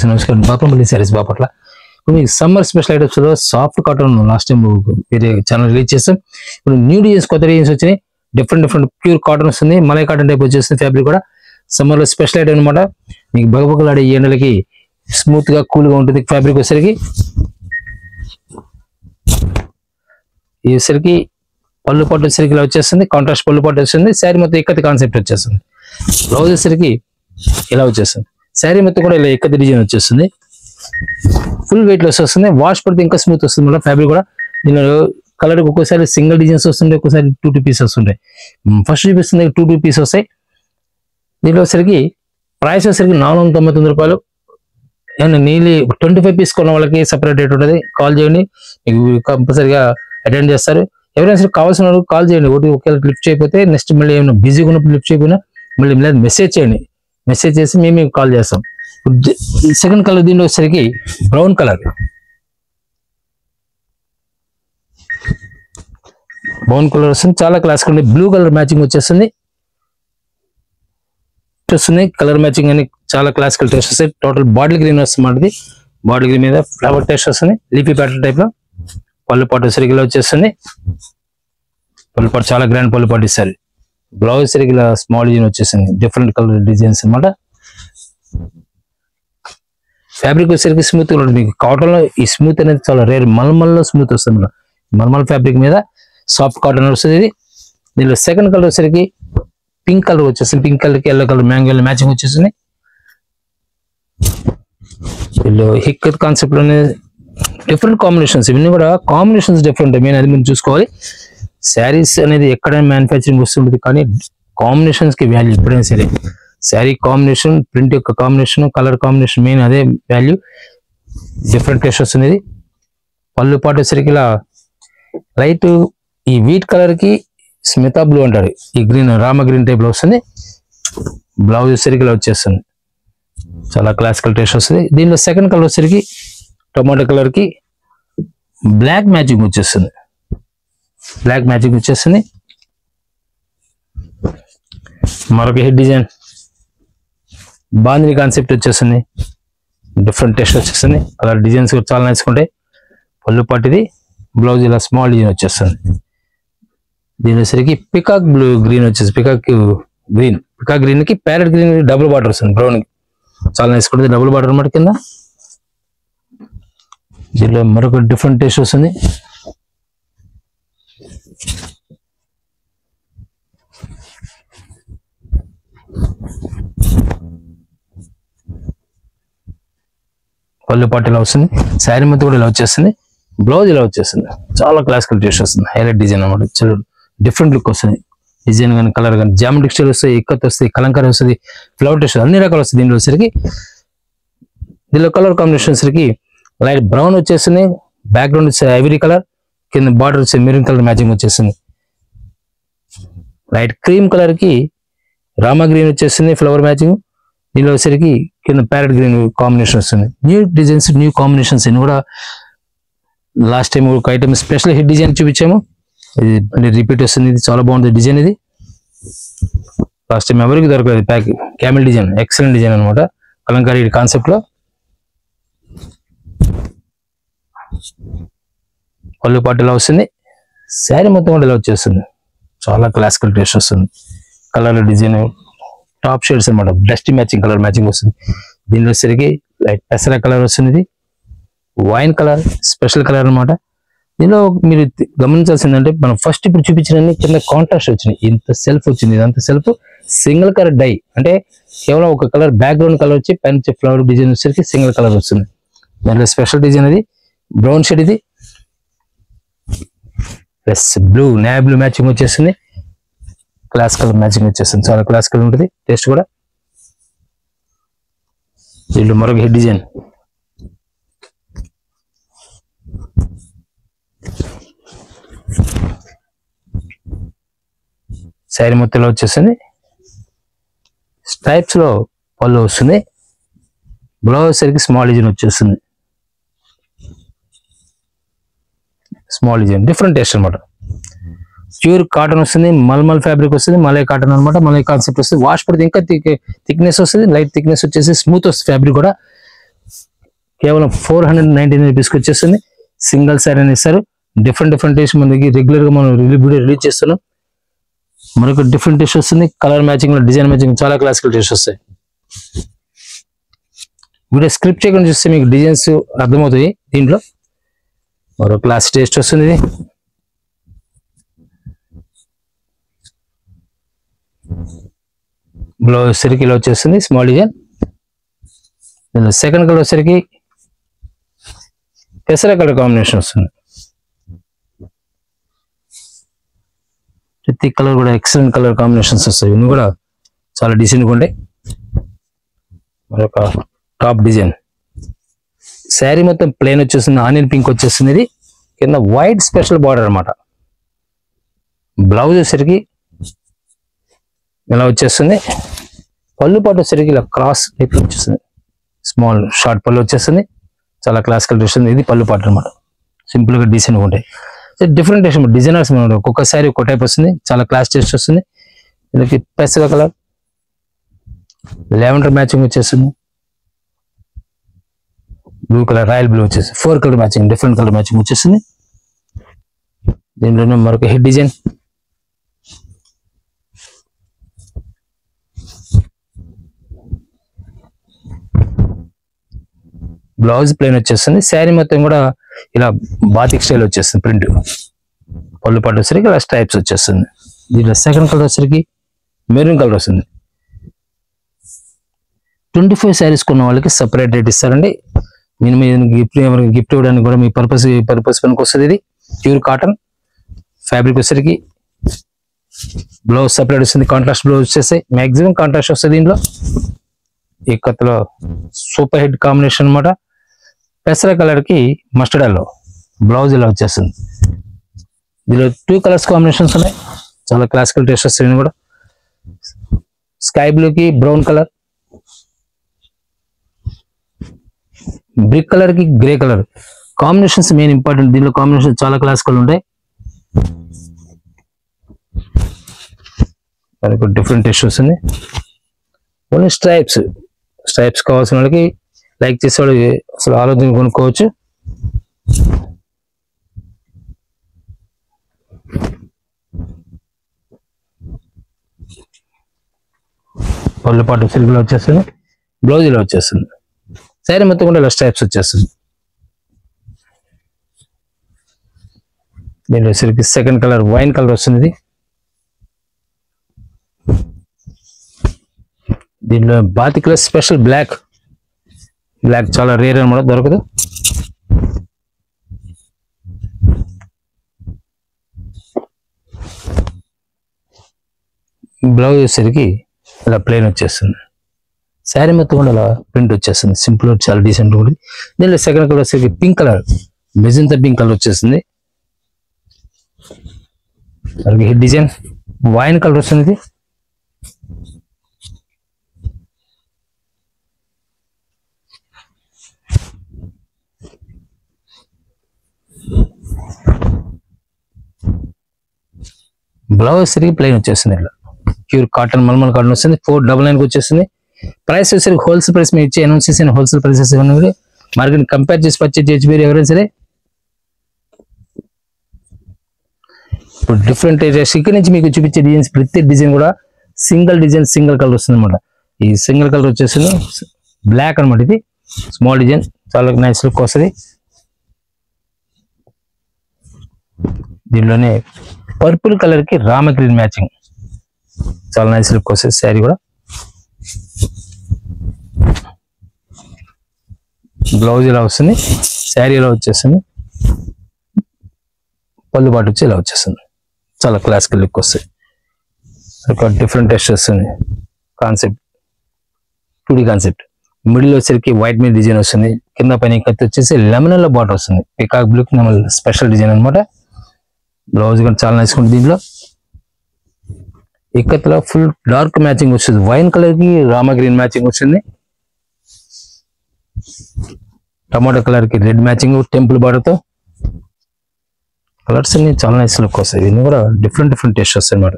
నమస్కారం బాపంపల్లి సారీస్ బాపట్ల. ఇప్పుడు మీకు సమ్మర్ స్పెషల్ ఐటమ్స్ లో సాఫ్ట్ కాటన్ లాస్ట్ టైం వేరే ఛానల్ రిలీజ్ చేస్తాం. ఇప్పుడు న్యూ డిజైన్స్ కొత్త డిజైన్స్ వచ్చినాయి. డిఫరెంట్ ప్యూర్ కాటన్ వస్తుంది, మలై కాటన్ టైప్ వచ్చేస్తుంది. ఫ్యాబ్రిక్ కూడా సమ్మర్ లో స్పెషల్ ఐటమ్ అనమాట. మీకు బగబగలాడే ఈ ఎండలకి స్మూత్ గా కూల్ గా ఉంటుంది. ఫ్యాబ్రిక్ వచ్చేసరికి పళ్ళు పట్టు వచ్చేసరికి ఇలా వచ్చేస్తుంది. కాంట్రాస్ట్ పళ్ళు పట్టు వస్తుంది. శారీ మొత్తం ఇక్కతి కాన్సెప్ట్ వచ్చేస్తుంది. బ్లౌజ్ వచ్చేసరికి ఇలా వచ్చేస్తుంది. శారీ మొత్తం కూడా ఇలా ఇక్కతి డిజైన్ వచ్చేస్తుంది. ఫుల్ వెయిట్ లెస్ వస్తుంది. వాష్ పడితే ఇంకా స్మూత్ వస్తుంది మన ఫ్యాబ్రిక్ కూడా. దీనిలో కలర్ ఒక్కోసారి సింగిల్ డిజైన్స్ వస్తుంటాయి, ఒక్కోసారి 2 పీసెస్ ఉంటాయి. ఫస్ట్ చూపిస్తుంది 2 పీసెస్ వస్తాయి. దీనిలో వచ్చేసరికి ప్రైస్ వచ్చేసరికి 499 రూపాయలు. అండ్ నీలి 25 పీస్ కొన్న వాళ్ళకి సపరేట్ రేట్ ఉంటుంది. కాల్ చేయండి, మీకు కంపల్సరీగా అటెండ్ చేస్తారు. ఎవరైనా సరే కావాల్సిన వాళ్ళు కాల్ చేయండి. ఒకవేళ లిఫ్ట్ చేయకపోతే నెక్స్ట్ మళ్ళీ ఏమైనా బిజీగా ఉన్నప్పుడు లిఫ్ట్ చేయకపోయినా మళ్ళీ మెసేజ్ చేయండి. మెసేజ్ చేసి మేము కాల్ చేస్తాం. సెకండ్ కలర్ దీనిలో వచ్చేసరికి బ్రౌన్ కలర్ వస్తుంది. చాలా క్లాసిక్ ఉంది. బ్లూ కలర్ మ్యాచింగ్ వచ్చేస్తుంది. కలర్ మ్యాచింగ్ అని చాలా క్లాసికల్ టేస్ట్ వస్తాయి. టోటల్ బాటిల్ గ్రీన్ వస్తుంది. బాటిల్ గ్రీన్ మీద ఫ్లవర్ టేస్ట్ వస్తుంది. లీఫీ ప్యాటర్న్ టైప్ లో. పళ్ళు పాటు సరిగ్గా వచ్చేస్తుంది. పళ్ళు పాటు చాలా గ్రాండ్ పళ్ళు పాటు ఇస్తారు. బ్లౌజ్ సరిగ్గా స్మాల్ డిజైన్ వచ్చేసింది. డిఫరెంట్ కలర్ డిజైన్స్ అనమాట. ఫ్యాబ్రిక్ వచ్చేసరికి స్మూత్ గా ఉంటుంది. మీకు కాటన్ లో ఈ స్మూత్ అనేది చాలా రేర్. మల్మల్లో స్మూత్ వస్తుంది. మల్మల్ ఫ్యాబ్రిక్ మీద సాఫ్ట్ కాటన్ వస్తుంది. ఇది దీనిలో సెకండ్ కలర్ వచ్చేసరికి పింక్ కలర్ వచ్చేస్తుంది. పింక్ కలర్ కి ఎల్లో కలర్ మ్యాంగో మ్యాచింగ్ వచ్చేస్తుంది. వీళ్ళు హిక్కత్ కాన్సెప్ట్ లోనే డిఫరెంట్ కాంబినేషన్స్. ఇవన్నీ కూడా కాంబినేషన్స్ డిఫరెంట్. మెయిన్ అది మీరు చూసుకోవాలి. శారీస్ అనేది ఎక్కడైనా మ్యానుఫ్యాక్చరింగ్ వస్తుంటుంది, కానీ కాంబినేషన్స్ కి వాల్యూ ఎప్పుడైనా సరే. శారీ కాంబినేషన్, ప్రింట్ యొక్క కాంబినేషన్, కలర్ కాంబినేషన్ మెయిన్ అదే వాల్యూ. డిఫరెంట్ టేస్ట్ వస్తుంది. ఇది పళ్ళు పాటు వచ్చేసరికి ఇలా లైట్ ఈ వీట్ కలర్ కి స్మితా బ్లూ అంటారు. ఈ గ్రీన్ రామ గ్రీన్ టైప్ లో వస్తుంది. బ్లౌజ్ వచ్చేసరికి ఇలా వచ్చేస్తుంది. చాలా క్లాసికల్ టేస్ట్ వస్తుంది. దీనిలో సెకండ్ కలర్ వచ్చేసరికి టొమాటో కలర్ కి బ్లాక్ మ్యాచింగ్ వచ్చేస్తుంది. మరొక హెడ్ డిజైన్ బాందిని కాన్సెప్ట్ వచ్చేస్తుంది. డిఫరెంట్ టేస్ట్ వచ్చేస్తుంది. కలర్ డిజైన్స్ కూడా చాలా నచ్చుకుంటాయి. పళ్ళు పట్టిది. బ్లౌజ్ ఇలా స్మాల్ డిజైన్ వచ్చేస్తుంది. దీని వచ్చేసరికి పికాక్ బ్లూ గ్రీన్ వచ్చేసి పికాక్ గ్రీన్ కి ప్యారెట్ గ్రీన్ డబుల్ బార్డర్ వస్తుంది. బ్రౌన్ చాలా నచ్చుకుంటుంది. డబుల్ బార్డర్ అన్నమాట కింద. దీనిలో మరొక డిఫరెంట్ టేస్ట్ వస్తుంది. పళ్ళు పాటు ఇలా వస్తుంది. శారీ మొత్తం కూడా ఇలా వచ్చేస్తుంది. బ్లౌజ్ ఇలా వచ్చేస్తుంది. చాలా క్లాసికల్ టేస్ట్ వస్తుంది. హైలైట్ డిజైన్ అన్నమాట. చాలా డిఫరెంట్ లుక్ వస్తుంది. డిజైన్ కానీ కలర్ కానీ జామెట్రిక్ స్టైల్ వస్తాయి, ఇక్కత్ వస్తాయి, కలంకారీ వస్తుంది, ఫ్లవర్ టేస్ట్ అన్ని రకాలు వస్తుంది. దీనిలో వచ్చేసరికి దీనిలో కలర్ కాంబినేషన్ వచ్చేసరికి లైట్ బ్రౌన్ వచ్చేస్తుంది. బ్యాక్గ్రౌండ్ వచ్చే ఐవరీ కలర్, కింద బార్డర్ వచ్చే మెరూన్ కలర్ మ్యాచింగ్ వచ్చేస్తుంది. లైట్ క్రీమ్ కలర్ కి రామా గ్రీన్ వచ్చేస్తుంది ఫ్లవర్ మ్యాచింగ్. దీనిలో వచ్చేసరికి కింద ప్యారెట్ గ్రీన్ కాంబినేషన్ వస్తుంది. న్యూ డిజైన్స్, న్యూ కాంబినేషన్స్ ఇన్ని కూడా లాస్ట్ టైం ఒక ఐటమ్ స్పెషల్ హిట్ డిజైన్ చూపించాము. ఇది మళ్ళీ రిపీట్ వస్తుంది. ఇది చాలా బాగుంటుంది డిజైన్. ఇది లాస్ట్ టైం ఎవరికి దొరకలేదు. Pack Camel design, excellent design అనమాట. కలంకారీ కాన్సెప్ట్ లో. పళ్ళు పాటు ఇలా వస్తుంది. శారీ మొత్తం కూడా ఇలా వచ్చేస్తుంది. చాలా క్లాసికల్ టేస్ట్ వస్తుంది. కలర్ డిజైన్ టాప్ షేడ్స్ అనమాట. డస్టీ మ్యాచింగ్ కలర్ మ్యాచింగ్ వస్తుంది. దీనిలో వచ్చేసరికి లైట్ పెసర కలర్ వస్తుంది. ఇది వైన్ కలర్ స్పెషల్ కలర్ అనమాట. దీనిలో మీరు గమనించాల్సిందంటే మనం ఫస్ట్ ఇప్పుడు చూపించిన కింద కాంట్రాస్ట్ వచ్చినాయి. ఇంత సెల్ఫ్ వచ్చింది. ఇదంతా సెల్ఫ్ సింగిల్ కలర్ డై, అంటే కేవలం ఒక కలర్ బ్యాక్గ్రౌండ్ కలర్ వచ్చి పైన ఫ్లవర్ డిజైన్ వచ్చేసరికి సింగిల్ కలర్ వస్తుంది. దాంట్లో స్పెషల్ డిజైన్ అది బ్రౌన్ షేడ్. ఇది plus blue navy blue matching వచ్చేస్తుంది. క్లాస్ కలర్ మ్యాచింగ్ వచ్చేస్తుంది. చాలా క్లాస్ కలర్ ఉంటుంది. టేస్ట్ కూడా. దీంట్లో మరొక హెడ్ డిజైన్. శారీ మొత్తంలో వచ్చేస్తుంది. స్ట్రైప్స్ లో పళ్ళు వస్తుంది. బ్లౌజ్ సరికి స్మాల్ డిజైన్ వచ్చేస్తుంది. స్మాల్ డిజైన్ డిఫరెంట్ టేస్ట్ అనమాట. ప్యూర్ కాటన్ వస్తుంది, మల్మల్ ఫ్యాబ్రిక్ వస్తుంది, మలై కాటన్ అనమాట. మలై కాన్సెప్ట్ వస్తుంది. వాష్ పడితే ఇంకా థిక్నెస్ వస్తుంది, లైట్ థిక్నెస్ వచ్చేసి స్మూత్ వస్తుంది ఫ్యాబ్రిక్ కూడా. కేవలం 499 రూపీస్కి వచ్చేస్తుంది. సింగిల్ శారీ అని ఇస్తారు. డిఫరెంట్ టేస్ట్ మనకి రెగ్యులర్ గా మనం వీడియో రిలీజ్ చేస్తున్నాం. మరొక డిఫరెంట్ టేస్ట్ వస్తుంది. కలర్ మ్యాచింగ్ లో డిజైన్ మ్యాచింగ్ చాలా క్లాసికల్ టేస్ట్ వస్తాయి. వీడియో స్క్రిప్ట్ చేయకుండా చూస్తే మీకు డిజైన్స్ అర్థమవుతాయి. దీంట్లో మరో క్లాస్ టేస్ట్ వస్తుంది. ఇది బ్లౌజ్ వచ్చేసరికి ఇలా వచ్చేస్తుంది స్మాల్ డిజైన్. సెకండ్ కలర్ వచ్చేసరికి పెసర కలర్ కాంబినేషన్ వస్తుంది. ప్రతి కలర్ కూడా ఎక్సలెంట్ కలర్ కాంబినేషన్స్ వస్తాయి. ఇవన్నీ కూడా చాలా డీసెంట్గా ఉంటాయి. మరొక టాప్ డిజైన్. శారీ మొత్తం ప్లెయిన్ వచ్చేస్తుంది. ఆనియన్ పింక్ వచ్చేస్తుంది. ఇది కింద వైట్ స్పెషల్ బార్డర్ అనమాట. బ్లౌజ్ వచ్చేసరికి ఇలా వచ్చేస్తుంది. పళ్ళు పాటు వచ్చేసరికి ఇలా క్రాస్ టైప్ వచ్చేస్తుంది. స్మాల్ షార్ట్ పళ్ళు వచ్చేస్తుంది. చాలా క్లాసికల్ డ్రెస్ ఉంది. ఇది పళ్ళు పాటు అనమాట. సింపుల్ గా డీసెంట్ గా ఉంటాయి. డిఫరెంట్ టేస్ట్ డిజైనర్స్ ఒక్కొక్క శారీ ఒక్కొక్క టైప్ వస్తుంది. చాలా క్లాస్ టేస్ట్ వస్తుంది. దీనికి పెసర కలర్ లెవెండర్ మ్యాచింగ్ వచ్చేస్తుంది. బ్లూ కలర్ రాయల్ బ్లూ వచ్చేసి 4 colour matching different colour matching వచ్చేస్తుంది. దీంట్లోనే మరొక హెడ్ డిజైన్. బ్లౌజ్ ప్లెయిన్ వచ్చేస్తుంది. శారీ మొత్తం కూడా ఇలా బాతిక్ స్టైల్ వచ్చేస్తుంది. ప్రింట్ పళ్ళు పాటు వచ్చేసరికి ఇలా స్ట్రైప్స్ వచ్చేస్తుంది. దీంట్లో సెకండ్ కలర్ వచ్చేసరికి మెరూన్ కలర్ వస్తుంది. 25 శారీస్ కొన్న వాళ్ళకి సపరేట్ రేట్ ఇస్తారండి. మీరు గిఫ్ట్ ఇవ్వడానికి కూడా మీ పర్పస్ పనికి వస్తుంది. ఇది ప్యూర్ కాటన్ ఫ్యాబ్రిక్ వచ్చేసరికి బ్లౌజ్ సపరేట్ వస్తుంది. కాంట్రాస్ట్ బ్లౌజ్ వచ్చేసి మాక్సిమం కాంట్రాస్ట్ వస్తుంది. దీంట్లో ఈ కత్తులో సూపర్ హిట్ కాంబినేషన్ అనమాట. పెసర కలర్ కి మస్టర్డ్ ఎల్లో బ్లౌజ్ ఇలా వచ్చేస్తుంది. దీనిలో 2 కలర్స్ కాంబినేషన్స్ ఉన్నాయి. చాలా క్లాసికల్ టేస్ట్ వస్తాయి. కూడా స్కై బ్లూ కి బ్రౌన్ కలర్, బ్రిక్ కలర్ కి grey colour combinations main important. దీనిలో కాంబినేషన్ చాలా క్లాసికల్ ఉంటాయి. డిఫరెంట్ టేస్ట్ వస్తుంది. ఓన్లీ స్ట్రైప్స్ కావాల్సిన వాళ్ళకి లైక్ చేసే వాళ్ళకి అసలు ఆలోచన కొనుక్కోవచ్చు. పళ్ళు పాటు సిల్క్లో వచ్చేస్తుంది. బ్లౌజ్ ఇలా వచ్చేస్తుంది. శారీ మొత్తం కూడా ఇలా స్ట్రైప్స్ వచ్చేస్తుంది. దీనిలో silk second colour wine colour వస్తుంది. దీనిలో బాతిక్లో స్పెషల్ బ్లాక్ చాలా రేర్ అనమాట, దొరకదు. బ్లౌజ్ వచ్చేసరికి ఇలా ప్లెయిన్ వచ్చేస్తుంది. శారీ మొత్తం కూడా ఇలా ప్రింట్ వచ్చేస్తుంది. సింపుల్ చాలా డీసెంట్ ఉంటుంది. దీనిలో సెకండ్ కలర్ వచ్చేసరికి pink colour magenta pink colour వచ్చేస్తుంది. హెడ్ డిజైన్ వైన్ కలర్ వస్తుంది. బ్లౌజ్ సరిగ్గా ప్లెయిన్ వచ్చేస్తుంది. ఇలా ప్యూర్ కాటన్ మల్మల్ కాటన్ వస్తుంది. 499 వచ్చేస్తుంది. ప్రైస్ వచ్చేసరికి హోల్సేల్ ప్రైస్ మేము ఇచ్చే అనౌన్స్ చేసిన హోల్సేల్ ప్రైసెస్ ఇవన్నీ మార్కెట్ కంపేర్ చేసి పర్చేజ్ చేయొచ్చు మీరు ఎవరైనా సరే. ఇప్పుడు డిఫరెంట్ ఇక్కడ నుంచి మీకు చూపించే డిజైన్స్ ప్రతి డిజైన్ కూడా సింగిల్ కలర్ వస్తుంది అనమాట. ఈ సింగిల్ కలర్ వచ్చేసింది బ్లాక్ అనమాట. ఇది స్మాల్ డిజైన్ చాలా నైస్ లుక్ వస్తుంది. దీనిలోనే పర్పుల్ కలర్ కి రామ గ్రీన్ మ్యాచింగ్ చాలా నైస్ లుక్ వస్తుంది. శారీ కూడా బ్లౌజ్ ఇలా వస్తుంది. శారీ ఇలా వచ్చేస్తుంది. పళ్ళు పాటు వచ్చి ఇలా వచ్చేస్తుంది. చాలా క్లాసికల్ లుక్ వస్తుంది. ఒక డిఫరెంట్ టెస్ట్ వస్తుంది. Concept 2D concept. మిడిల్ వచ్చేసరికి వైట్ మీద డిజైన్ వస్తుంది. కింద పైన కత్తి వచ్చేసి లెమన్ ఎల్లో బార్డర్ వస్తుంది. పికాక్ బ్లూ స్పెషల్ డిజైన్ అనమాట. బ్లౌజ్ కూడా చాలా నైస్ ఉంటుంది. దీంట్లో ఇక్కత్లో ఫుల్ డార్క్ మ్యాచింగ్ వస్తుంది. వైన్ కలర్ కి రామ గ్రీన్ మ్యాచింగ్ వస్తుంది. టమాటో కలర్ కి రెడ్ మ్యాచింగ్ టెంపుల్ బార్డర్ తో కలర్స్ అన్ని చాలా నైస్ లుక్ వస్తాయి. ఇవన్నీ కూడా డిఫరెంట్ టేస్ట్ వస్తాయి అన్నమాట.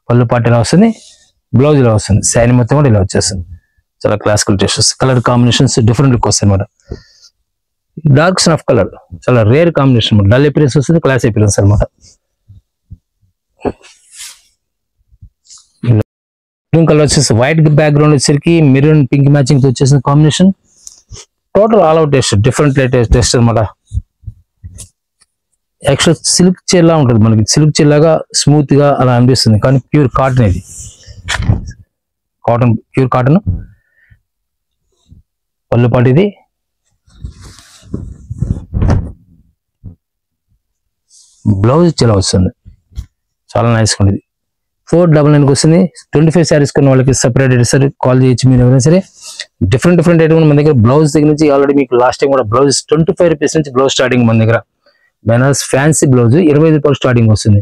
పళ్ళు పాటు ఇలా వస్తుంది. బ్లౌజ్ ఇలా వస్తుంది. శారీ మొత్తం కూడా ఇలా వచ్చేస్తుంది. చాలా క్లాసికల్ టేస్ట్ వస్తుంది. కలర్ కాంబినేషన్స్ డిఫరెంట్ లుక్ వస్తాయి అనమాట. డార్క్ స్నఫ్ కలర్ చాలా రేర్ కాంబినేషన్. డల్ అపిరెన్స్ వస్తుంది, క్లాస్ అపిరెన్స్ అనమాట. గ్రీన్ కలర్ వచ్చేసి వైట్ బ్యాక్గ్రౌండ్ వచ్చేసరికి మెరూన్ పింక్ మ్యాచింగ్ తో వచ్చేసిన combination. Total all out taste, different taste అనమాట. యాక్చువల్ సిల్క్ చీరలా ఉంటుంది మనకి, సిల్క్ చీరలాగా స్మూత్ గా అలా అనిపిస్తుంది, కానీ ప్యూర్ కాటన్ ఇది. Cotton, pure cotton. పళ్ళు పాటు ఇది. బ్లౌజ్ చాలా వస్తుంది, చాలా నైస్ గా ఉంది. 499 వస్తుంది. 25 శారీస్ కొన్న వాళ్ళకి సెపరేట్ సరే కాల్ చేయొచ్చు మీరు ఎవరైనా సరే. డిఫరెంట్ ఐటమ్ మన దగ్గర. బ్లౌజ్ దగ్గర నుంచి ఆల్రెడీ మీకు లాస్ట్ టైం కూడా బ్లౌజ్ 25 రూపీస్ నుంచి బ్లౌజ్ స్టార్టింగ్ మన దగ్గర. బెనారస్ ఫ్యాన్సీ బ్లౌజ్ 25 రూపాయలు స్టార్టింగ్ వస్తుంది.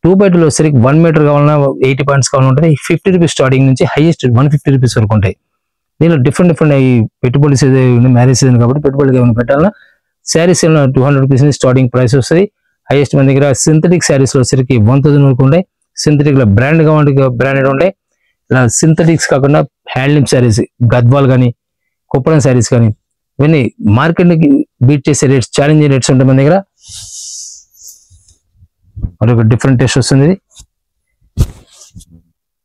2x2 వచ్చేసరికి 1 మీటర్ కావాలన్నా 80 పాయింట్స్ కావాలంటే 50 రూపీస్ స్టార్టింగ్ నుంచి హైయెస్ట్ 150 రూపీస్ వరకు ఉంటాయి. దీనిలో డిఫరెంట్ ఈ పెట్టుబడి మ్యారేజ్ సీజన్ కాబట్టి పెట్టుబడికి ఏమైనా పెట్టాలన్నా శారీస్ 200 రూపీస్ నుంచి స్టార్టింగ్ ప్రైస్ వస్తుంది. హైయెస్ట్ మన దగ్గర సింథటిక్ శారీస్ లో వచ్చేసరికి 1000 వరకు ఉంటాయి. సింథటిక్ లో బ్రాండెడ్ ఉంటాయి. ఇలా సింథటిక్స్ కాకుండా హ్యాండ్లూమ్ శారీస్, గద్వాల్ కానీ కుప్పడం శారీస్ కానీ ఇవన్నీ మార్కెట్ కి బీట్ చేసే రేట్స్, ఛాలెంజింగ్ రేట్స్ ఉంటాయి మన దగ్గర. మరొక డిఫరెంట్ టేస్ట్ వస్తుంది.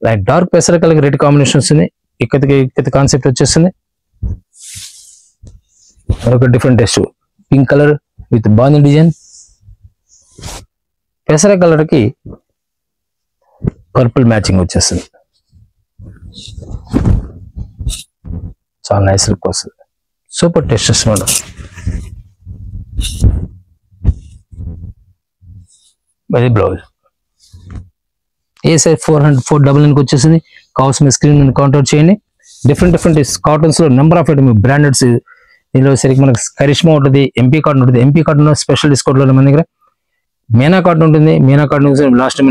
లైక్ డార్క్ పెసర కలర్ రెడ్ కాంబినేషన్ వస్తుంది. ఇక్కత కాన్సెప్ట్ వచ్చేస్తుంది. మరొక different taste pink colour with bandhani design. పెసర కలర్ కి పర్పుల్ మ్యాచింగ్ వచ్చేస్తుంది. చాలా నైస్ లుక్ వస్తుంది. సూపర్ టేస్ట్ వస్తుంది. అది బ్లౌజ్. ఏ సైజ్ 499 వచ్చేసింది. కావాల్సిన స్క్రీన్ మీద కాంటాక్ట్ చేయండి. డిఫరెంట్ కాటన్స్ లో నెంబర్ ఆఫ్ ఐటమ్ బ్రాండెడ్స్. దీనిలో సరికి మనకు కరిష్మా ఉంటుంది, ఎంపీ కాటన్ ఉంటుంది. ఎంపీ కాటన్ స్పెషల్ డిస్కౌంట్ లో మన దగ్గర మీనా కాటన్ ఉంటుంది. Meena cotton last time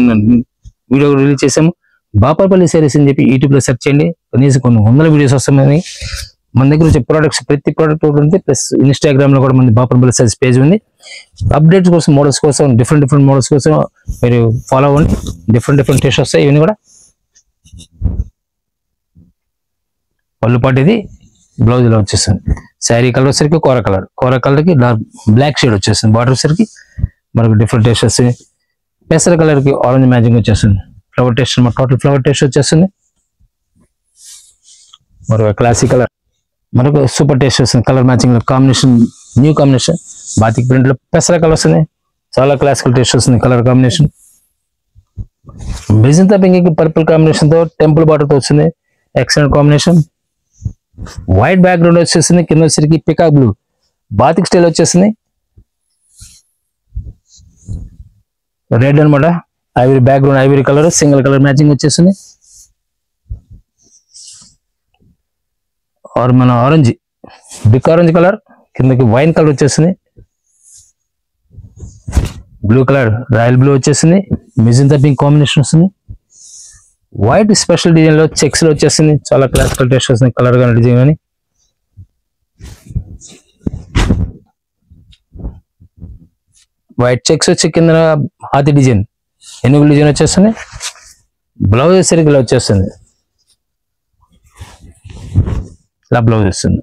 video release చేసాము. బాపర్పల్లి శారీస్ అని చెప్పి యూట్యూబ్ లో సెర్చ్ చేయండి. కనీసం కొన్ని 100 వీడియోస్ వస్తాయి. మన దగ్గర వచ్చే ప్రొడక్ట్స్ ప్రతి ప్రొడక్ట్ ఉంటుంది. ప్లస్ ఇన్స్టాగ్రామ్ లో కూడా మన బాపర్పల్లి శారీస్ పేజ్ ఉంది. అప్డేట్స్ కోసం, మోడల్స్ కోసం, డిఫరెంట్ మోడల్స్ కోసం మీరు ఫాలో అవ్వండి. డిఫరెంట్ టేస్ట్ వస్తాయి ఇవన్నీ కూడా. పళ్ళు పాటు ఇది. బ్లౌజ్ ఇలా వచ్చేస్తుంది. శారీ కలర్ వచ్చేసరికి కోర కలర్ కి డార్క్ బ్లాక్ షేడ్ వచ్చేస్తుంది. బార్డర్ వచ్చేసరికి మనకు డిఫరెంట్ టేస్ట్ వస్తుంది. పెసర కలర్ కి ఆరెంజ్ మ్యాచింగ్ వచ్చేస్తుంది. Flower taste, total flower taste వచ్చేస్తుంది. మరొక క్లాసిక్ కలర్, మరొక సూపర్ టేస్ట్ వస్తుంది. Colour matching combination, new combination. Batik print లో పెసర కలర్ వస్తుంది. చాలా క్లాసికల్ టేస్ట్ వస్తుంది. Colour combination magenta pink purple combination తో టెంపుల్ బార్డర్ తో వస్తుంది. Excellent combination. వైట్ బ్యాక్గ్రౌండ్ వచ్చేసింది. కింద వచ్చేసరికి పికాక్ బ్లూ బాతిక్ స్టైల్ వచ్చేసింది. రెడ్ అనమాట. Ivory background, Ivory colour, single colour matching వచ్చేసింది. మన ఆరెంజ్, బిగ్ ఆరెంజ్ కలర్, కిందకి వైన్ కలర్ వచ్చేసింది. బ్లూ కలర్, రాయల్ బ్లూ వచ్చేసింది. మెజంతా పింక్ కాంబినేషన్ వస్తుంది. వైట్ స్పెషల్ డిజైన్ లో చెక్స్ లో వచ్చేసింది. చాలా క్లాసికల్ టేస్ట్ వస్తుంది. కలర్ కానీ డిజైన్ కానీ. వైట్ చెక్స్ వచ్చి కింద హాతి డిజైన్, ఎనుగుల డిజైన్ వచ్చేస్తుంది. బ్లౌజ్ సరిగ్గా ఇలా వచ్చేస్తుంది. ఇలా బ్లౌజ్ వస్తుంది.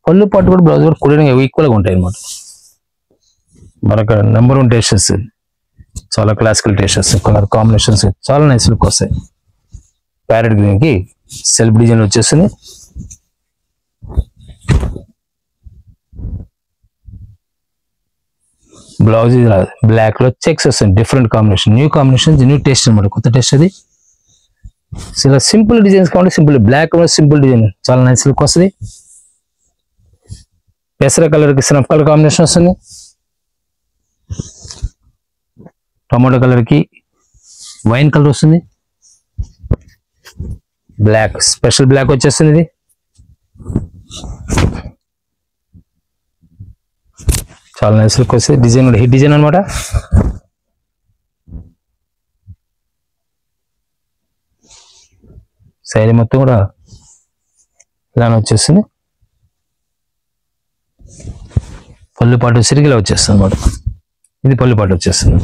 పళ్ళు పాటు కూడా బ్లౌజ్ కూడా కూడా ఈక్వల్ గా ఉంటాయి అన్నమాట. మరొక నెంబర్ 1 టేస్ట్ వస్తుంది. చాలా క్లాసికల్ టేస్ట్ వస్తుంది. కలర్ కాంబినేషన్స్ చాలా నైస్ లుక్ వస్తాయి. ప్యారెట్ గ్రీన్ కి సెల్ఫ్ డిజైన్ వచ్చేస్తుంది. బ్లౌజ్ బ్లాక్ లో చెక్స్ వస్తుంది. Different combination, new combination, new taste అనమాట. కొత్త టేస్ట్ అది. ఇలా సింపుల్ డిజైన్స్ కావాలి. సింపుల్ బ్లాక్ సింపుల్ డిజైన్ చాలా నైస్ లుక్ వస్తుంది. పెసర కలర్ కి స్నఫ్ కలర్ కాంబినేషన్ వస్తుంది. టమాటో కలర్ కి వైన్ కలర్ వస్తుంది. బ్లాక్ స్పెషల్ బ్లాక్ వచ్చేస్తుంది. ఇది చాలా నైస్ లుక్ వస్తుంది. డిజైన్ కూడా హిట్ డిజైన్ అనమాట. శారీ మొత్తం కూడా ఇలానే వచ్చేస్తుంది. పళ్ళు పాటు సిరిగిలా వచ్చేస్తుంది అనమాట. ఇది పళ్ళు పాటు వచ్చేస్తుంది.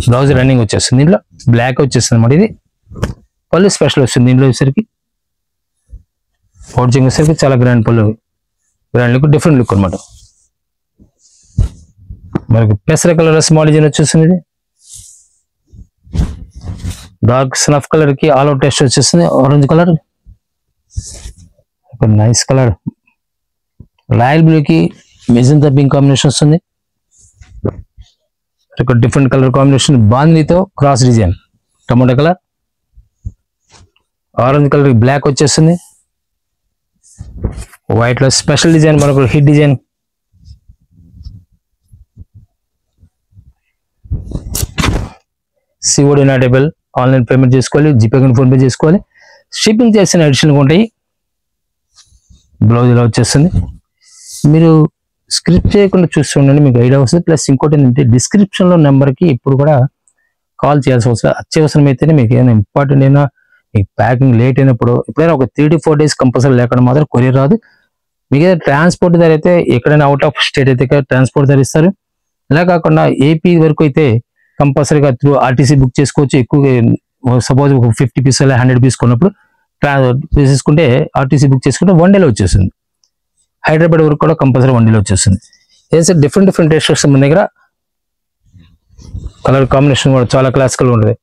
బ్లౌజ్ రన్నింగ్ వచ్చేస్తుంది. ఇంట్లో బ్లాక్ వచ్చేస్తుంది అనమాట. ఇది పళ్ళు స్పెషల్ వస్తుంది దీంట్లో వచ్చేసరికి. పౌచింగ్ వచ్చేసరికి చాలా గ్రాండ్ పళ్ళు, గ్రాండ్ లుక్, డిఫరెంట్ లుక్ అనమాట. మనకి పెసర కలర్ స్మాల్ డిజైన్ వచ్చేస్తుంది. ఇది డార్క్ స్నఫ్ కలర్ కి ఆల్ అవుట్ టెస్ట్ వచ్చేస్తుంది. Orange colour, nice colour. Royal blue కి మెజంతా పింక్ కాంబినేషన్ వస్తుంది. డిఫరెంట్ కలర్ కాంబినేషన్ బాందినితో cross design, tomato colour, orange colour black వచ్చేస్తుంది. వైట్ లో స్పెషల్ డిజైన్, మనకు హిట్ డిజైన్. సిఓడి నాటేబుల్, online payment చేసుకోవాలి, జీపే కానీ ఫోన్ పే చేసుకోవాలి. షిప్పింగ్ చేసిన అడిషనల్గా ఉంటాయి. బ్లౌజ్ ఇలా వచ్చేస్తుంది. మీరు స్క్రిప్ట్ చేయకుండా చూస్తుండండి, మీకు ఐడియా వస్తుంది. ప్లస్ ఇంకోటి ఏంటంటే డిస్క్రిప్షన్లో నెంబర్కి ఇప్పుడు కూడా కాల్ చేయాల్సిన అవసరం, అత్యవసరం అయితేనే మీకు ఏదైనా ఇంపార్టెంట్ అయినా, మీకు ప్యాకింగ్ లేట్ అయినప్పుడు, ఎప్పుడైనా ఒక 3 to 4 days కంపల్సరీ లేకుండా మాత్రం కొరియర్ రాదు. మీకు ఏదైనా ట్రాన్స్పోర్ట్ ధర అయితే ఎక్కడైనా అవుట్ ఆఫ్ స్టేట్ అయితే ట్రాన్స్పోర్ట్ ధర ఇస్తారు. ఇలా కాకుండా ఏపీ వరకు అయితే కంపల్సరీగా త్రూ ఆర్టీసీ బుక్ చేసుకోవచ్చు. ఎక్కువగా సపోజ్ ఒక 50 పీస్ 100 పీస్ కొన్నప్పుడు తీసుకుంటే ఆర్టీసీ బుక్ చేసుకుంటే 1 day వచ్చేస్తుంది. హైదరాబాద్ వరకు కూడా కంపల్సరీ 1 day వచ్చేస్తుంది. ఏదైతే డిఫరెంట్ టేస్ట్ వస్తుంది మన దగ్గర. కలర్ కాంబినేషన్ కూడా చాలా క్లాసికల్ ఉంటుంది.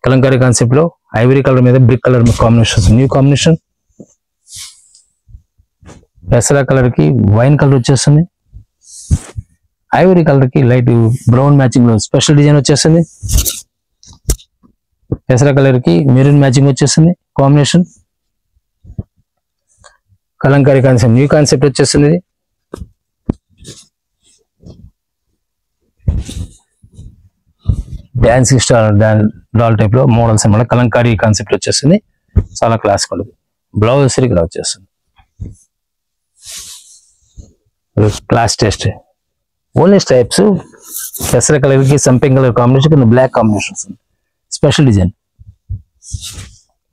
కలంకారీ కాన్సెప్ట్ లో ఐవరీ కలర్ మీద brick colour combination, new combination. పెసరా కలర్ కి వైన్ కలర్ వచ్చేస్తుంది. ఐవరీ కలర్ కి లైట్ బ్రౌన్ మ్యాచింగ్ లో స్పెషల్ డిజైన్ వచ్చేస్తుంది. పెసరా కలర్ కి మెరూన్ మ్యాచింగ్ వచ్చేస్తుంది combination. Kalamkari concept, new concept వచ్చేస్తుంది. డాన్సింగ్ స్టార్ డాల్ టైప్ లో మోడల్స్ అన్నమాట. కలంకారీ కాన్సెప్ట్ వచ్చేస్తుంది, చాలా క్లాస్ ఉంటుంది. బ్లౌజ్ సరిగ్గా ఇలా వచ్చేస్తుంది. Class test only స్టైప్స్. పెసర కలర్ కి సంపింగ్ కలర్ కాంబినేషన్, కింద బ్లాక్ కాంబినేషన్ వస్తుంది. స్పెషల్ డిజైన్,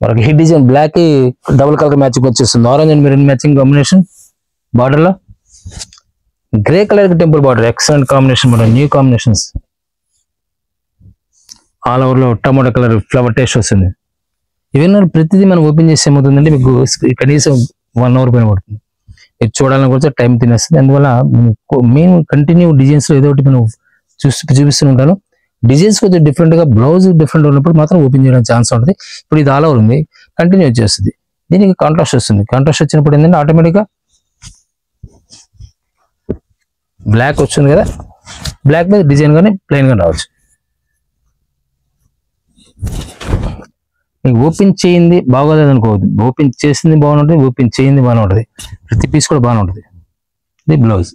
మనకి హిట్ డిజైన్ బ్లాక్ కి డబుల్ కలర్ మ్యాచింగ్ వచ్చేస్తుంది. Orange and maroon matching combination. Border లో గ్రే కలర్ కి టెంపుల్ బార్డర్, ఎక్సలెంట్ కాంబినేషన్, మన న్యూ కాంబినేషన్స్. ఆల్ ఓవర్ లో టమాటో కలర్ ఫ్లవర్ టేస్ట్ వస్తుంది. ఇవన్నీ ప్రతిదీ మనం ఓపెన్ చేసి ఏమవుతుందంటే మీకు కనీసం 1 hour పైన పడుతుంది. ఇది చూడాలని కూడా టైం తినేస్తుంది. అందువల్ల మెయిన్ కంటిన్యూ డిజైన్స్ లో ఏదో ఒకటి మనం చూపిస్తూ ఉంటాను. డిజైన్స్ కొంచెం డిఫరెంట్ గా, బ్లౌజ్ డిఫరెంట్ ఉన్నప్పుడు మాత్రం ఓపెన్ చేయడానికి ఛాన్స్ ఉంటుంది. ఇప్పుడు ఇది ఆల్ ఓవర్ ఉంది, కంటిన్యూ వచ్చేస్తుంది. దీనికి కాంట్రాస్ట్ వస్తుంది. కాంట్రాస్ట్ వచ్చినప్పుడు ఏంటంటే ఆటోమేటిక్ గా బ్లాక్ వచ్చింది కదా, బ్లాక్ మీద డిజైన్ గానీ ప్లెయిన్ గా రావచ్చు. మీకు ఓపెన్ చేయింది బాగోలేదు అనుకోవద్దు. ఓపెన్ చేసింది బాగుంటుంది, ఓపెన్ చేయింది బాగానే ఉంటుంది. ప్రతి పీస్ కూడా బాగానే ఉంటుంది. ఇది బ్లౌజ్.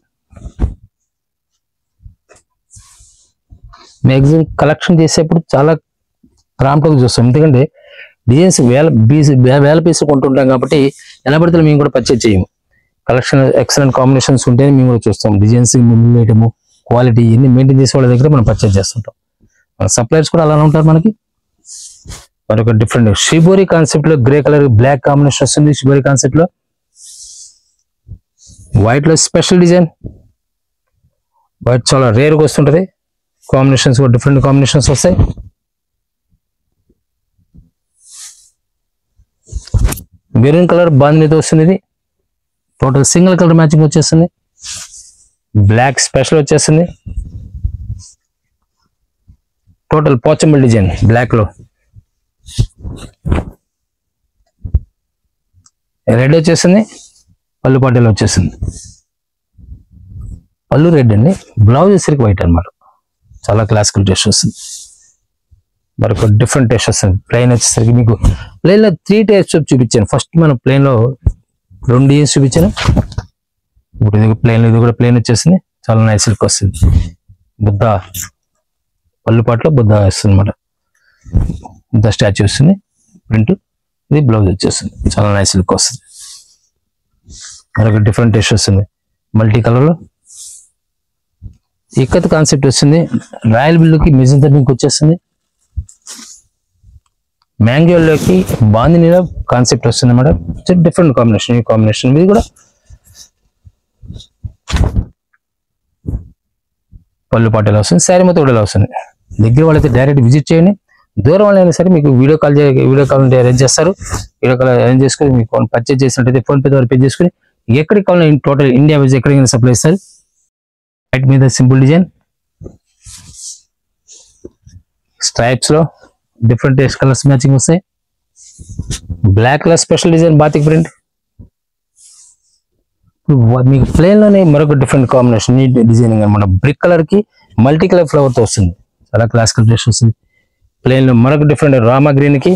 మ్యాక్సిమం కలెక్షన్ చేసేప్పుడు చాలా ప్రాంప్ట్గా చూస్తాం. ఎందుకంటే డిజైన్స్ వేల పీసులు కొంటుంటాం కాబట్టి ఎలా పడితే మేము కూడా పర్చేజ్ చేయము. కలెక్షన్ ఎక్సలెంట్ కాంబినేషన్స్ ఉంటేనే మేము కూడా చూస్తాం. డిజైన్స్ వేయటము, క్వాలిటీ ఇవన్నీ మెయింటైన్ చేసే వాళ్ళ దగ్గర మనం పర్చేజ్ చేస్తుంటాం. మన సప్లైర్స్ కూడా అలానే ఉంటారు. మనకి మరొక డిఫరెంట్ షిబోరి కాన్సెప్ట్ లో గ్రే కలర్ బ్లాక్ కాంబినేషన్ వస్తుంది. షిబోరి కాన్సెప్ట్ లో వైట్ లో స్పెషల్ డిజైన్. వైట్ చాలా రేర్ గా వస్తుంటది. కాంబినేషన్స్ కూడా డిఫరెంట్ కాంబినేషన్స్ వస్తాయి. మెరూన్ కలర్ బాందినితో వస్తుంది. ఇది టోటల్ సింగిల్ కలర్ మ్యాచింగ్ వచ్చేస్తుంది. బ్లాక్ స్పెషల్ వచ్చేస్తుంది. టోటల్ పోచంబల్ డిజైన్ బ్లాక్ లో. రెడ్ వచ్చేసింది. పళ్ళు పాటలో వచ్చేసింది. పళ్ళు రెడ్ అండి, బ్లౌజ్ వచ్చేసరికి వైట్ అనమాట. చాలా క్లాసికల్ టేస్ట్ వస్తుంది. మరొక డిఫరెంట్ టేస్ట్ వస్తుంది. ప్లెయిన్ వచ్చేసరికి మీకు ప్లెయిన్ లో 3 టైప్స్ చూపించాను. ఫస్ట్ మనం ప్లెయిన్ లో 2 డిజైన్స్ చూపించాను. ఇప్పుడు ఇది ప్లెయిన్, ఇది కూడా ప్లెయిన్ వచ్చేసింది. చాలా నైస్ లుక్ వస్తుంది. బుద్ధ పళ్ళు పాటలో బుద్ధ వస్తుంది అనమాట. బుద్ధ స్టాచ్యూ వస్తుంది ప్రింట్. ఇది బ్లౌజ్ వచ్చేస్తుంది. చాలా నైస్ లుక్ వస్తుంది. మరొక డిఫరెంట్ టేస్ట్ వస్తుంది. మల్టీ కలర్ లో ఇక్కత్ కాన్సెప్ట్ వస్తుంది. రాయల్ బ్లూకి మెజంతా పింక్ వచ్చేస్తుంది. మ్యాంగోలోకి బాందినీలో కాన్సెప్ట్ వస్తుంది అన్నమాట. డిఫరెంట్ కాంబినేషన్, ఈ కాంబినేషన్ ఇది కూడా. పళ్ళు పాటలో వస్తుంది. శారీ మొత్తం కూడా వస్తుంది. దగ్గర వాళ్ళైతే డైరెక్ట్ విజిట్ చేయండి. దూరం అయినా సరే మీకు వీడియో కాల్ అరేంజ్ చేస్తారు. వీడియో కాల్ అరేంజ్ చేసుకుని మీకు పర్చేజ్ చేసినట్టయితే ఫోన్ పే ద్వారా పే చేసుకుని ఎక్కడికి కావాలన్నా టోటల్ ఇండియా వైజ్ ఎక్కడికైనా సప్లై ఇస్తారు. వైట్ మీద సింపుల్ డిజైన్, స్ట్రైప్స్ లో డిఫరెంట్ టేస్ట్ కలర్స్ మ్యాచింగ్ వస్తాయి. Black colour special design batik print. మీకు ప్లేన్ లోనే మరొక డిఫరెంట్ కాంబినేషన్ నీట్ డిజైనింగ్ అనమాట. బ్రిక్ కలర్ కి మల్టీ కలర్ ఫ్లవర్ తో వస్తుంది, చాలా క్లాసికల్ టేస్ట్ వస్తుంది. ప్లేన్ లో మరొక డిఫరెంట్ రామా గ్రీన్ కి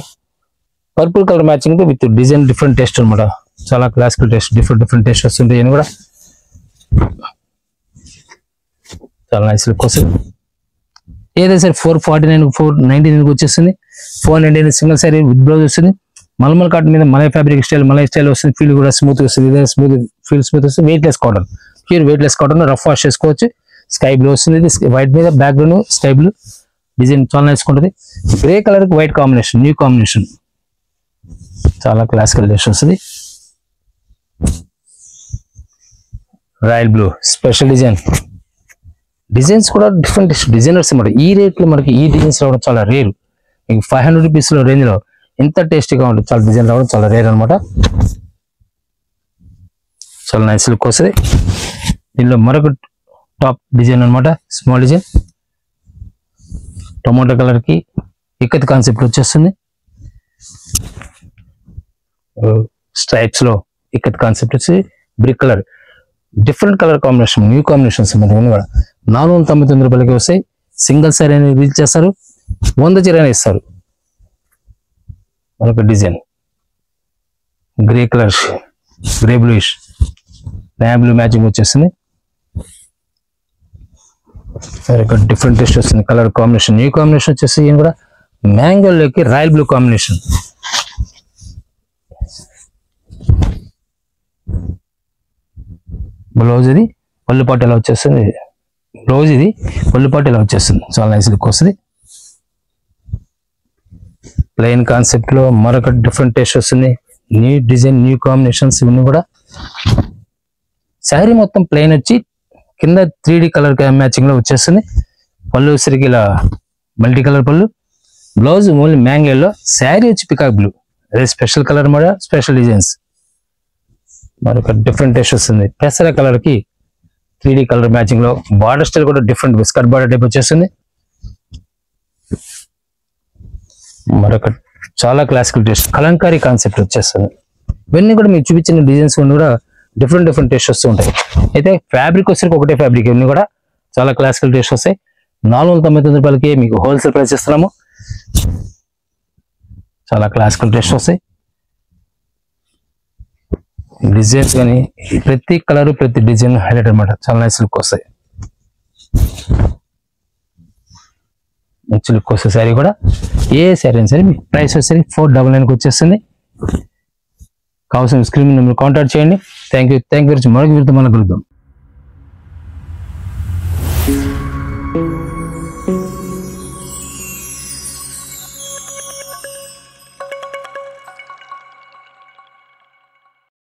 పర్పుల్ కలర్ మ్యాచింగ్ తో విత్ డిజైన్ డిఫరెంట్ టేస్ట్ అనమాట. చాలా క్లాసికల్ టేస్ట్, డిఫరెంట్ టేస్ట్ వస్తుంది. నేను కూడా చాలా నైస్ లుక్ వస్తుంది. ఏదైతే సరే 449 499 వచ్చేస్తుంది. 499 సింగిల్ సారీ విత్ బ్లౌజ్ వస్తుంది. మల్మల్ కాటన్ మీద malai fabric style, malai style వస్తుంది. ఫీల్ కూడా స్మూత్ వస్తుంది. ఇదే స్మూత్ వస్తుంది. Weightless cotton, pure weightless cotton, rough wash చేసుకోవచ్చు. స్కై బ్లూ వస్తుంది. వైట్ మీద బ్యాక్గ్రౌండ్ స్కై బ్లూ డిజైన్ చాలా నైస్ ఉంటుంది. గ్రే కలర్ కి వైట్ కాంబినేషన్, న్యూ కాంబినేషన్, చాలా క్లాసికల్ టేస్ట్ వస్తుంది. Royal blue special design. Designs కూడా డిఫరెంట్ డిజైనర్స్ అన్నమాట. ఈ రేట్ లో మనకి ఈ డిజైన్స్ రావడం చాలా రేర్. మీకు 500 రూపీస్ లో రేంజ్ లో ఎంత టేస్టీగా ఉంటుంది, చాలా డిజైన్ రావడం చాలా రేర్ అనమాట. చాలా నైస్ లుక్ వస్తుంది. దీనిలో మరొక టాప్ డిజైన్ అనమాట, స్మాల్ డిజైన్, టొమాటో కలర్ కి ఇక్కత్ కాన్సెప్ట్ వచ్చేస్తుంది. స్ట్రైప్స్ లో ఇక్కత్ కాన్సెప్ట్ వచ్చి brick colour, different colour combination, new combinations కూడా 499 రూపాయలకి వస్తాయి. సింగిల్ సారీ అనేది రీచ్ చేస్తారు, 100 చీర ఇస్తారు. మరొక design grey colour, grey bluish navy blue matching వచ్చేస్తుంది. డిఫరెంట్ టేస్ట్ వస్తుంది. కలర్ కాంబినేషన్, న్యూ కాంబినేషన్ వచ్చేసి ఈయన కూడా మ్యాంగోలోకి రాయల్ బ్లూ కాంబినేషన్. బ్లౌజ్ ఇది పళ్ళు పాటు ఎలా వచ్చేస్తుంది. బ్లౌజ్ ఇది పళ్ళు పాటు ఎలా వచ్చేస్తుంది. చాలా నైస్ లుక్ వస్తుంది. ప్లెయిన్ కాన్సెప్ట్ లో మరొక డిఫరెంట్ టేస్ట్ వస్తుంది. న్యూ డిజైన్, న్యూ కాంబినేషన్స్ ఇవన్నీ కూడా. శారీ మొత్తం ప్లెయిన్ వచ్చి కింద 3D కలర్ మ్యాచింగ్ లో వచ్చేస్తుంది. పళ్ళు వచ్చరికి ఇలా మల్టీ కలర్ పళ్ళు. బ్లౌజ్ ఓన్లీ మ్యాంగోలో, శారీ వచ్చి పికాక్ బ్లూ. అదే స్పెషల్ కలర్ మాట, స్పెషల్ డిజైన్స్. మరొక డిఫరెంట్ టేస్ట్ వస్తుంది. పెసర కలర్ కి 3D కలర్ మ్యాచింగ్ లో బార్డర్ స్టైల్ కూడా డిఫరెంట్ బిస్కట్ బార్డర్ టైప్ వచ్చేస్తుంది. మరొక చాలా క్లాసికల్ టేస్ట్ కలంకారీ కాన్సెప్ట్ వచ్చేస్తుంది. ఇవన్నీ కూడా మీకు చూపించిన డిజైన్స్ కూడా డిఫరెంట్ టేస్ట్ వస్తూ ఉంటాయి. అయితే ఫ్యాబ్రిక్ వచ్చేసరికి ఒకటే ఫ్యాబ్రిక్, ఇవన్నీ కూడా చాలా క్లాసికల్ టేస్ట్ వస్తాయి. 499 రూపాయలకి మీకు హోల్సేల్ ప్రైస్ ఇస్తున్నాము. చాలా క్లాసికల్ టేస్ట్ వస్తాయి. డిజైన్స్ కానీ ప్రతి కలర్ ప్రతి డిజైన్ హైలైట్ అనమాట. చాలా నైస్ లుక్ వస్తాయి. మంచి లుక్ వస్తుంది. శారీ కూడా ఏ శారీ అయినా సరే మీకు ప్రైస్ వచ్చేసరికి 499కి వచ్చేస్తుంది. కావాల్సిన స్క్రీన్ నెంబర్ కాంటాక్ట్ చేయండి. Thank you very much. మరొక వీడియోతో మనం కలుద్దాం.